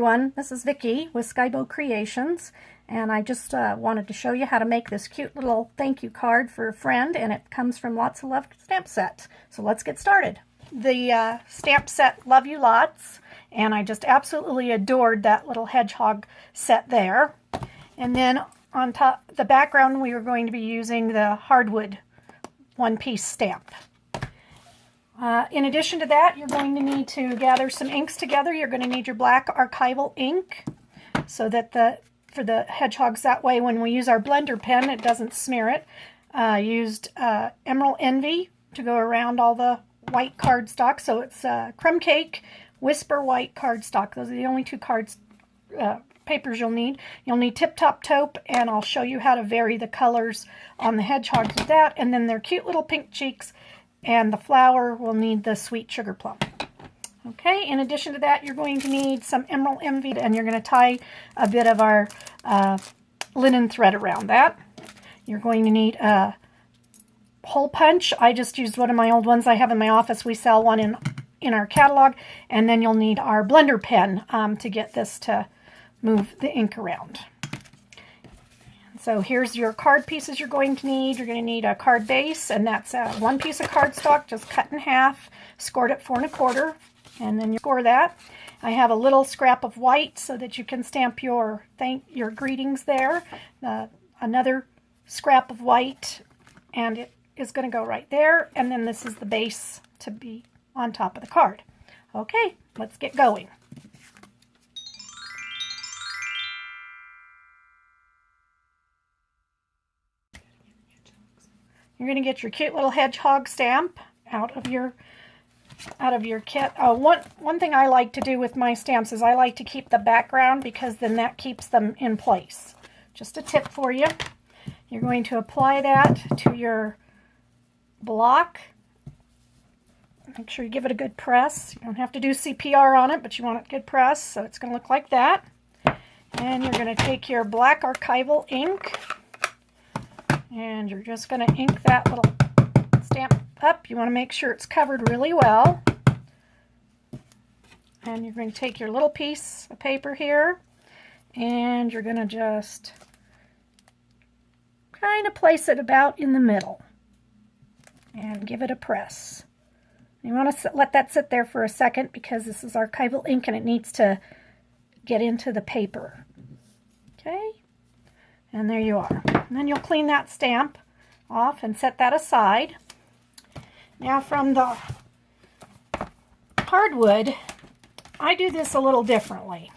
everyone, this is Vicki with Skybow Creations, and I just wanted to show you how to make this cute little thank you card for a friend, and it comes from Lots of Love stamp set. So let's get started. The stamp set Love You Lots, and I just absolutely adored that little hedgehog set there. And then on top, the background, we are going to be using the hardwood one-piece stamp. In addition to that, you're going to need to gather some inks together. You're going to need your black archival ink so that for the hedgehogs, that way when we use our blender pen, it doesn't smear it. Used Emerald Envy to go around all the white cardstock. So it's Crumb Cake, Whisper White cardstock. Those are the only two papers you'll need. You'll need Tip Top Taupe, and I'll show you how to vary the colors on the hedgehogs with that. And then their cute little pink cheeks. And the flower will need the Sweet Sugar Plum. Okay, in addition to that, you're going to need some Emerald Envy, and you're going to tie a bit of our linen thread around that. You're going to need a hole punch. I just used one of my old ones I have in my office. We sell one in our catalog. And then you'll need our blender pen to get this to move the ink around. So here's your card pieces you're going to need. You're going to need a card base, and that's one piece of cardstock just cut in half, scored at 4 1/4, and then you score that. I have a little scrap of white so that you can stamp your greetings there. Another scrap of white, and it is going to go right there. And then this is the base to be on top of the card. Okay, let's get going. You're going to get your cute little hedgehog stamp out of your kit. One thing I like to do with my stamps is I like to keep the background, because then that keeps them in place. Just a tip for you. You're going to apply that to your block. Make sure you give it a good press. You don't have to do CPR on it, but you want a good press, so it's going to look like that. And you're going to take your black archival ink, and you're just going to ink that little stamp up. You want to make sure it's covered really well. And you're going to take your little piece of paper here, and you're going to just kind of place it about in the middle and give it a press. You want to let that sit there for a second, because this is archival ink and it needs to get into the paper. Okay? And there you are. And then you'll clean that stamp off and set that aside. Now from the hardwood, I do this a little differently.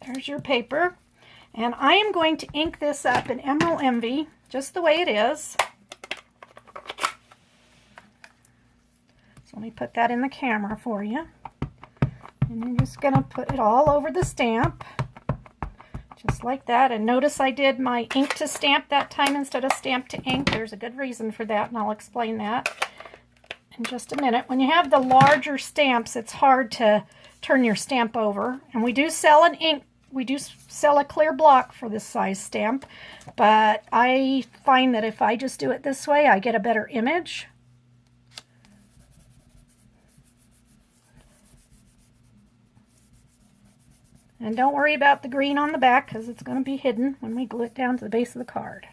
There's your paper. And I am going to ink this up in Emerald Envy, just the way it is. So let me put that in the camera for you. And you're just going to put it all over the stamp, just like that. And notice I did my ink to stamp that time instead of stamp to ink. There's a good reason for that, and I'll explain that in just a minute. When you have the larger stamps, it's hard to turn your stamp over. And we do sell an ink. We do sell a clear block for this size stamp, but I find that if I just do it this way, I get a better image. And don't worry about the green on the back, because it's going to be hidden when we glue it down to the base of the card.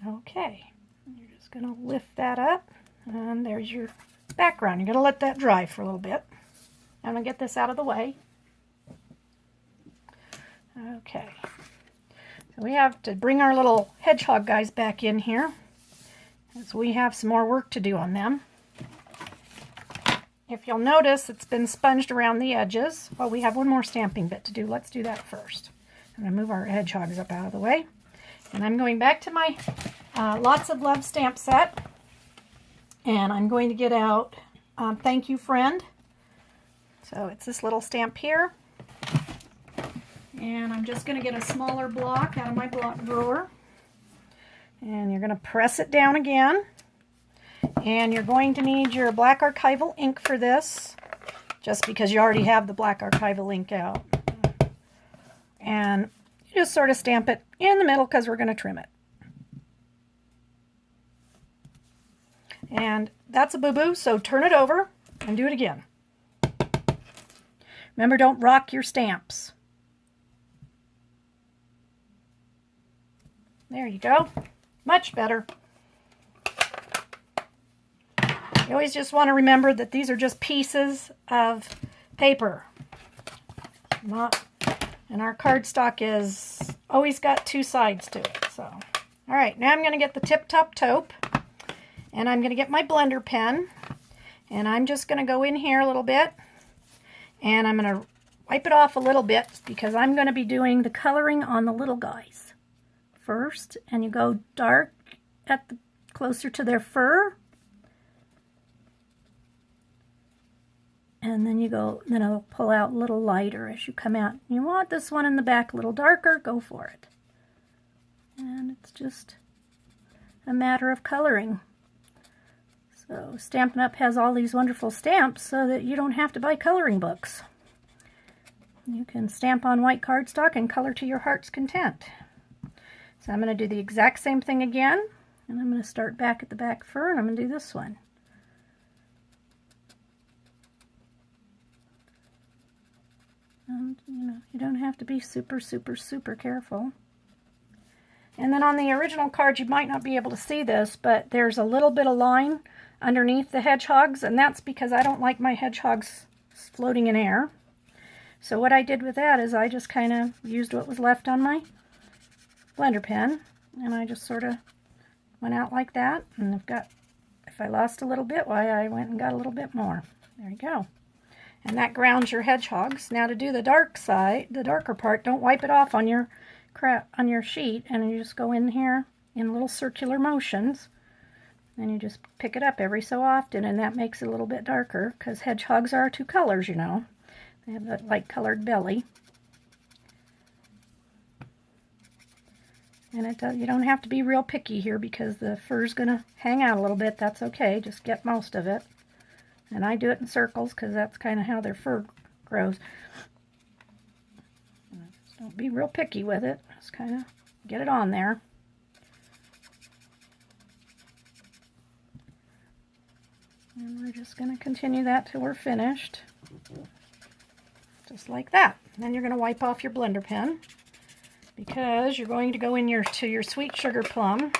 Okay, you're just going to lift that up, and there's your background. You're going to let that dry for a little bit. I'm going to get this out of the way. Okay, so we have to bring our little hedgehog guys back in here, as we have some more work to do on them. If you'll notice, it's been sponged around the edges. Well, we have one more stamping bit to do. Let's do that first. I'm going to move our hedgehogs up out of the way. And I'm going back to my Lots of Love stamp set. And I'm going to get out Thank You Friend. So it's this little stamp here. And I'm just going to get a smaller block out of my block drawer. And you're going to press it down again. And you're going to need your black archival ink for this, just because you already have the black archival ink out. And you just sort of stamp it in the middle, because we're going to trim it. And that's a boo-boo, so turn it over and do it again. Remember, don't rock your stamps. There you go. Much better. You always just want to remember that these are just pieces of paper. And our cardstock is always got two sides to it. So, all right, now I'm going to get the Tip Top Taupe, and I'm going to get my blender pen, and I'm just going to go in here a little bit, and I'm going to wipe it off a little bit because I'm going to be doing the coloring on the little guys first. And you go dark at the closer to their fur. And then you go, then it'll pull out a little lighter as you come out. You want this one in the back a little darker, go for it. And it's just a matter of coloring. So Stampin' Up! Has all these wonderful stamps so that you don't have to buy coloring books. You can stamp on white cardstock and color to your heart's content. So I'm going to do the exact same thing again. And I'm going to start back at the back fur, and I'm going to do this one. And, you don't have to be super, super, super careful. And then on the original card, you might not be able to see this, but there's a little bit of line underneath the hedgehogs, and that's because I don't like my hedgehogs floating in air. So what I did with that is I just kind of used what was left on my blender pen, and I just sort of went out like that. And if I lost a little bit, why, I went and got a little bit more. There you go. And that grounds your hedgehogs. Now to do the dark side, the darker part, don't wipe it off on your sheet, and you just go in here in little circular motions, and you just pick it up every so often, and that makes it a little bit darker because hedgehogs are two colors, you know. They have that light colored belly. And you don't have to be real picky here because the fur's going to hang out a little bit. That's okay. Just get most of it. And I do it in circles because that's kind of how their fur grows. Just don't be real picky with it. Just kind of get it on there. And we're just going to continue that till we're finished. Just like that. And then you're going to wipe off your blender pen because you're going to go in to your sweet sugar plum,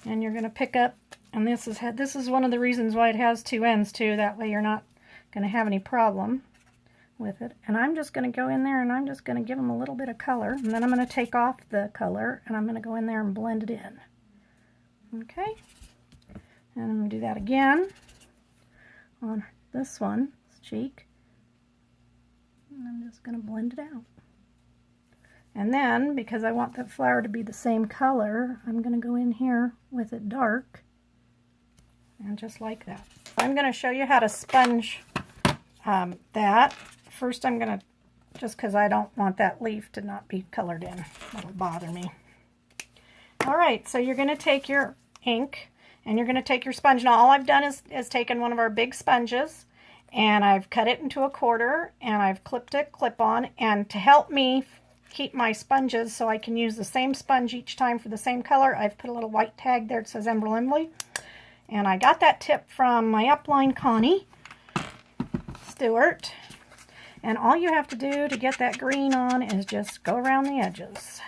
and you're going to pick up. And this is one of the reasons why it has two ends too. That way you're not going to have any problem with it. And I'm just going to go in there and I'm just going to give them a little bit of color. And then I'm going to take off the color and I'm going to go in there and blend it in. Okay. And I'm going to do that again on this one, this cheek. And I'm just going to blend it out. And then, because I want that flower to be the same color, I'm going to go in here with it dark. And just like that. I'm going to show you how to sponge that. First I'm going to, just because I don't want that leaf to not be colored in. That'll bother me. Alright, so you're going to take your ink and you're going to take your sponge. Now all I've done is taken one of our big sponges and I've cut it into a quarter and I've clipped a clip-on. And to help me keep my sponges so I can use the same sponge each time for the same color, I've put a little white tag there that says Emerald Emily. And I got that tip from my upline Connie Stewart. And all you have to do to get that green on is just go around the edges.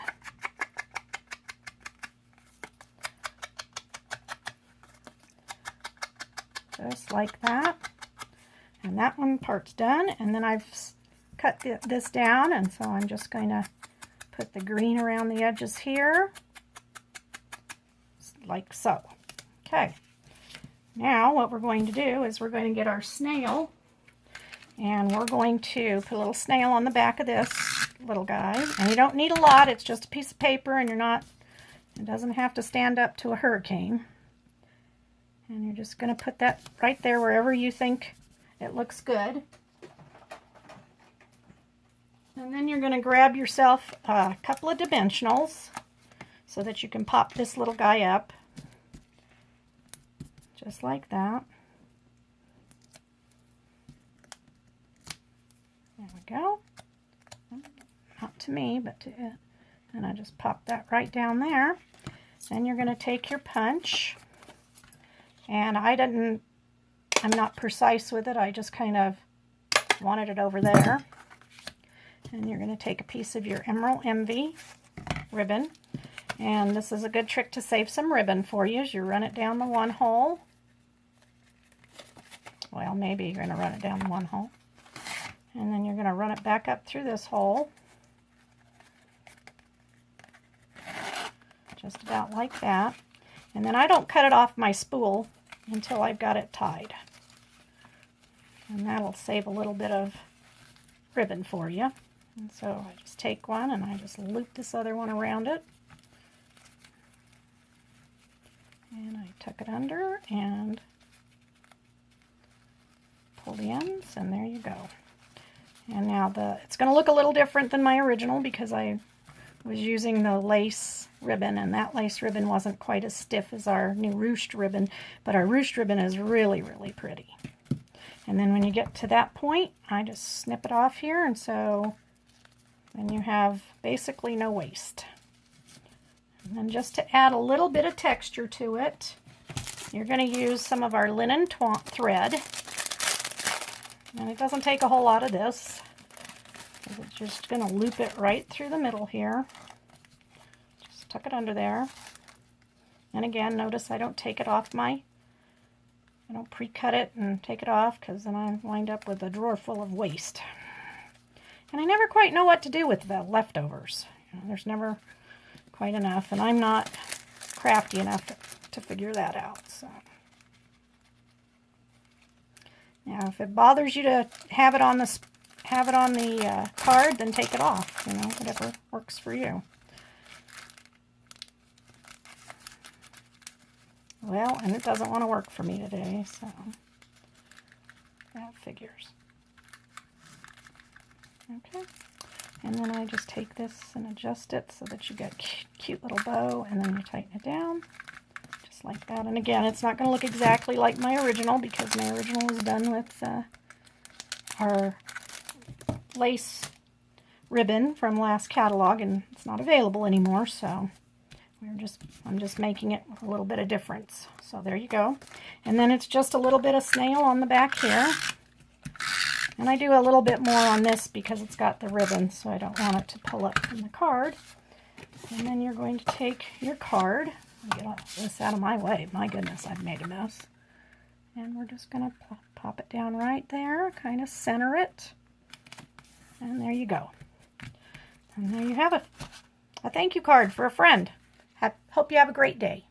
Just like that. And that one part's done. And then I've cut this down, and so I'm just going to put the green around the edges here. Like so. Okay. Now what we're going to do is we're going to get our snail, and we're going to put a little snail on the back of this little guy. And you don't need a lot, it's just a piece of paper, and it doesn't have to stand up to a hurricane. And you're just going to put that right there wherever you think it looks good. And then you're going to grab yourself a couple of dimensionals so that you can pop this little guy up. Just like that. There we go. Not to me, but to it. And I just pop that right down there. Then you're going to take your punch And I'm not precise with it. I just kind of wanted it over there. And you're going to take a piece of your Emerald Envy ribbon. And this is a good trick to save some ribbon for you, as you run it down the one hole. Well, maybe you're going to run it down the one hole. And then you're going to run it back up through this hole. Just about like that. And then I don't cut it off my spool until I've got it tied. And that'll save a little bit of ribbon for you. And so I just take one and I just loop this other one around it. And I tuck it under and pull the ends, and there you go. And now it's going to look a little different than my original because I was using the lace ribbon, and that lace ribbon wasn't quite as stiff as our new ruched ribbon, but our ruched ribbon is really, really pretty. And then when you get to that point, I just snip it off here, and so then you have basically no waste. And then just to add a little bit of texture to it, you're going to use some of our linen thread. And it doesn't take a whole lot of this. It's just going to loop it right through the middle here. Just tuck it under there. And again, notice I don't take it off I don't pre-cut it and take it off, because then I wind up with a drawer full of waste. And I never quite know what to do with the leftovers. There's never quite enough, and I'm not crafty enough to figure that out. So now, if it bothers you to have it on the card, then take it off. Whatever works for you. Well, and it doesn't want to work for me today, so that figures. Okay. And then I just take this and adjust it so that you get a cute little bow, and then you tighten it down, just like that. And again, it's not going to look exactly like my original, because my original was done with our lace ribbon from last catalog, and it's not available anymore, so I'm just making it with a little bit of difference. So there you go. And then it's just a little bit of snail on the back here. And I do a little bit more on this because it's got the ribbon, so I don't want it to pull up from the card. And then you're going to take your card. Get all this out of my way. My goodness, I've made a mess. And we're just going to pop it down right there, kind of center it. And there you go. And there you have it. A thank you card for a friend. Hope you have a great day.